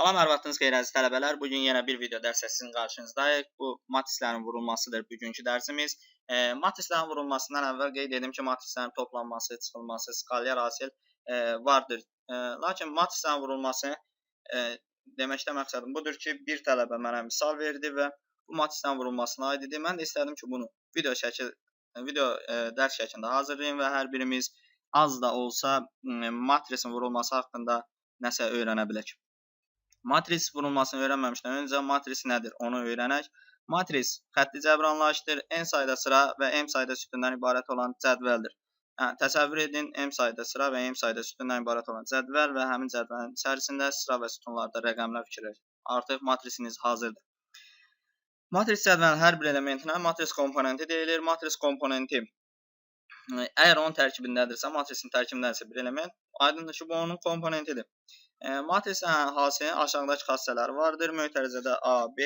Salam, hər vaxtınız xeyir əziz tələbələr. Bugün yenə bir video dərsə sizin qarşınızdayıq. Bu matrislərin vurulmasıdır bugünkü dərsimiz. Matrislərin vurulmasından əvvəl qeyd edim ki, matrislərin toplanması, çıxılması, skalyar hasil vardır. Lakin matrislərin vurulması deməkdə məqsədim budur ki, bir tələbə mənə misal verdi və bu matrislərin vurulmasına aid idi. Mən də istədim ki, bunu dərs şəklində hazırlayım və hər birimiz az da olsa matrisin vurulması haqqında nəsə öyrənə bilək. Matris vurulmasını öyrənməmişdən öncə matris nədir onu öyrənək. Matris xətti cəbranlaşdır, n sayda sıra və m sayda sütundan ibarət olan cədvəldir. Təsəvvür edin, m sayda sıra və m sayda sütundan ibarət olan cədvəl və həmin cədvəlin içərisində sıra və sütunlarda rəqəmlər fikirləşir. Artıq matrisiniz hazırdır. Matris cədvəlin hər bir elementinə matris komponenti deyilir. Matris komponenti əgər onun tərkibindədirsə, matrisin tərkibindədirsə bir element, aydındır ki, bu onun komponentidir. Matrisin hasilinin aşağıdakı xassələri vardır. Mötərizədə A, B,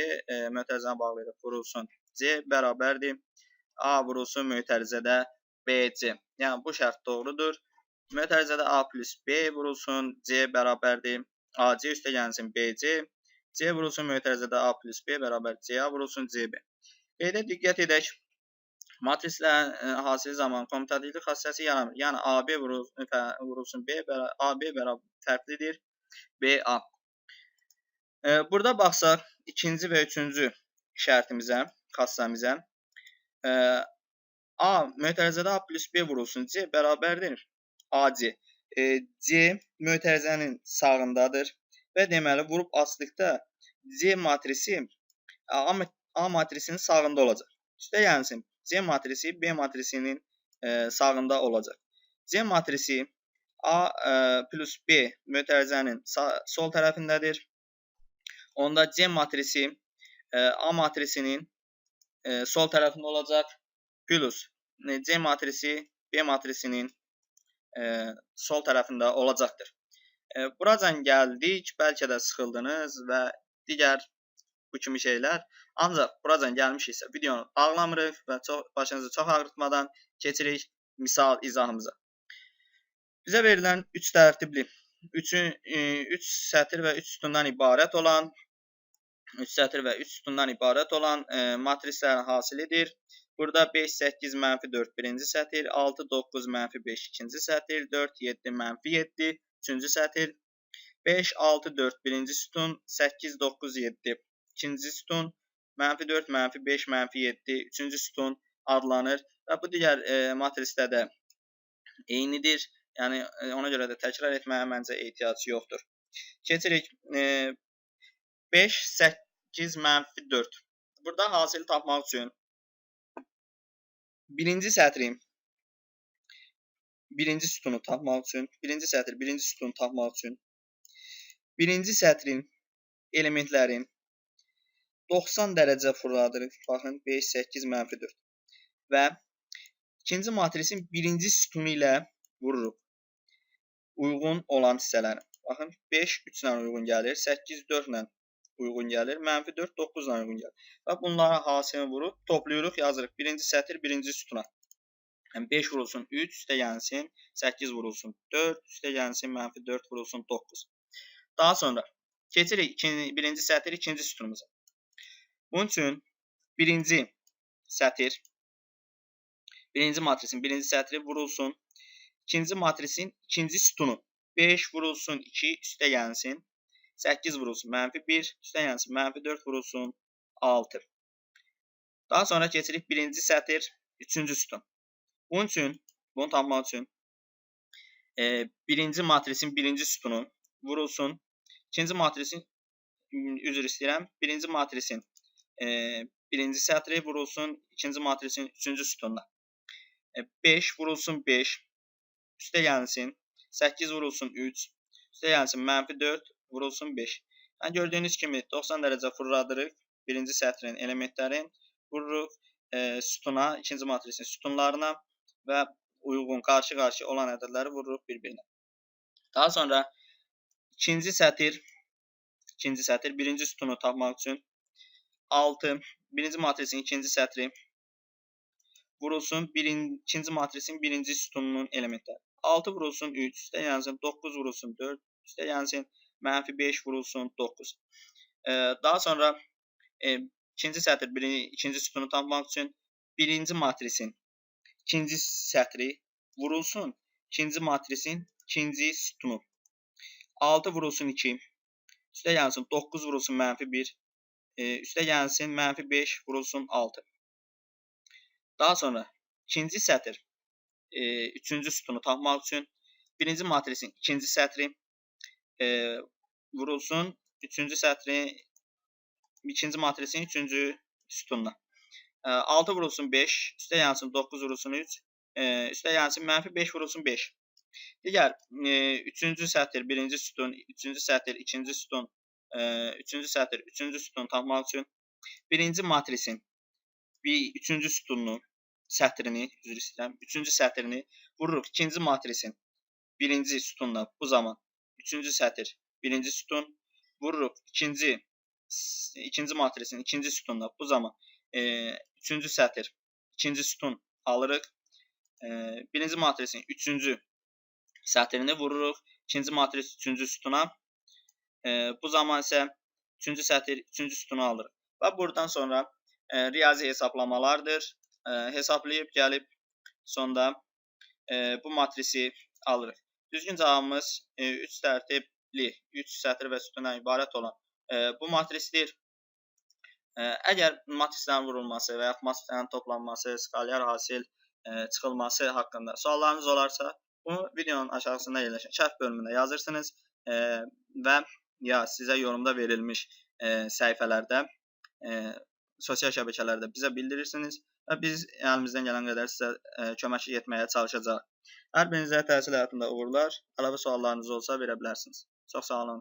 mötərizəni bağlayırıq, vurulsun C bərabərdir. A vurulsun mötərizədə B, C. Yəni, bu şərt doğrudur. Mötərizədə A plus B vurulsun C bərabərdir. AC üstəgəlsin BC. C vurulsun mötərizədə A plus B bərabər CA vurulsun CB. Qeydə diqqət edək. Matrislərin hasili zaman kommutativlik xassəsi yaranır. Yəni, AB vurulsun B, AB bərabər fərqlidir. BA. Burada baxsaq, ikinci və üçüncü şərtimizə, xassəmizə. A, mötərizədə A plus B vurulsun C bərabərdir AC. C mötərizənin sağındadır və deməli, vurub asdıqda C matrisi A matrisinin sağında olacaq. Üstəgəlsin, C matrisi B matrisinin sağında olacaq. C matrisi A plus B mötərizənin sol tərəfindədir. Onda C matrisi A matrisinin sol tərəfində olacaq. Plus C matrisi B matrisinin sol tərəfində olacaqdır. Buracan gəldik. Bəlkə də sıxıldınız və digər bu kimi şeylər. Ancaq buracan gəlmişiksə videonu bağlamırıq və başınızı çox ağrıtmadan keçirik misal izahımıza. Bizə verilən 3 tərtibli, 3 sətir və 3 sütundan ibarət olan matrislərin hasilidir. Burada 5, 8, -4 birinci sətir, 6, 9, -5 ikinci sətir, 4, 7, -7 üçüncü sətir, 5, 6, 4 birinci sütun, 8, 9, 7 ikinci sütun, -4, -5, -7 üçüncü sütun adlanır və bu digər matrisdə də eynidir. Yəni, ona görə də təkrar etməyə məncə ehtiyac yoxdur. Keçirik. 5, 8, -4. Burada hasili tapmaq üçün birinci sətrin birinci sütunu tapmaq üçün, birinci sətrin elementlərin 90 dərəcə fırladırıq. Baxın, 5, 8, -4. Və ikinci matrisin birinci sütunu ilə vururuq. Uyğun olan hissələrini. Baxın, 5, 3 ilə uyğun gəlir, 8, 4 ilə uyğun gəlir, -4, 9 ilə uyğun gəlir. Və bunların hasilini vurub, toplayırıq, yazırıq. Birinci sətir, birinci sütuna. Yəni, 5 vurulsun 3, üstəgəlsin, 8 vurulsun 4, üstəgəlsin, -4 vurulsun 9. Daha sonra keçirik birinci sətir, ikinci sütunumuza. Bunun üçün birinci sətir, birinci matrisin birinci sətri vurulsun, ikinci matrisin ikinci sütunu 5 vurulsun 2, üstəgəlsin, 8 vurulsun, -1, üstəgəlsin, -4 vurulsun 6. Daha sonra keçirik birinci sətir, üçüncü sütun. Bunun üçün, bunu tapmaq üçün birinci matrisin birinci sütunu vurulsun, ikinci matrisin, üzr istəyirəm, birinci matrisin birinci sətri vurulsun, ikinci matrisin üçüncü sütununa. 5 vurulsun 5, üstəgəlsin, 8 vurulsun 3, üstəgəlsin, -4 vurulsun 5. Yəni, gördüyünüz kimi 90 dərəcə fırladırıq birinci sətrin elementlərin, vururuq sütuna, ikinci matrisin sütunlarına və uyğun, qarşı-qarşı olan ədədləri vururuq bir-birinə. Daha sonra ikinci sətir, birinci sütunu tapmaq üçün 6, birinci matrisin ikinci sətri vurulsun, ikinci matrisin birinci sütununun elementləri. 6 vurulsun 3, üstəgəlsin, 9 vurulsun 4, üstəgəlsin, -5 vurulsun 9. Daha sonra ikinci sətr, ikinci sütunu tapmaq üçün birinci matrisin ikinci sətri vurulsun ikinci matrisin ikinci sütunu. 6 vurulsun 2. Üstə gəlsin 9 vurulsun -1. Üstə gəlsin -5 vurulsun 6. Daha sonra ikinci sətr üçüncü sütunu tapmaq üçün birinci matrisin ikinci sətri vurulsun üçüncü sətrin ikinci matrisin üçüncü sütununa. 6 vurulsun 5, üstə gəlsin 9 vurulsun 3, üstə gəlsin -5 vurulsun 5. Digər üçüncü sətr birinci sütun, üçüncü sətr ikinci sütun, üçüncü sətr üçüncü sütunu tapmaq üçün birinci matrisin üçüncü sütununu, sətrini, üzr istəyirəm, üçüncü sətrini vururuq ikinci matrisin birinci sütununa. Bu zaman üçüncü sətr birinci sütun vururuq ikinci matrisin ikinci sütununa. Bu zaman üçüncü sətr ikinci sütun alırıq. Birinci matrisin üçüncü sətrini vururuq ikinci matris üçüncü sütuna. Bu zaman isə üçüncü sətr üçüncü sütunu alırıq. Və buradan sonra riyazi hesablamalardır. Hesablayıb gəlib sonda bu matrisi alırıq. Düzgün cavabımız 3 tərtibli, 3 sətr və sütundan ibarət olan bu matrisdir. Əgər matrislərin vurulması və yaxud matrislərin toplanması, skalyar hasil çıxılması haqqında suallarınız olarsa, bunu videonun aşağısında yerləşən şərh bölümündə yazırsınız və ya sizə yorumda verilmiş səhifələrdə, sosial şəbəkələrdə bizə bildirirsiniz və biz əlimizdən gələn qədər sizə köməklik etməyə çalışacağıq. Hər birinizə təhsil həyatında uğurlar. Əlavə suallarınız olsa verə bilərsiniz. Çox sağ olun.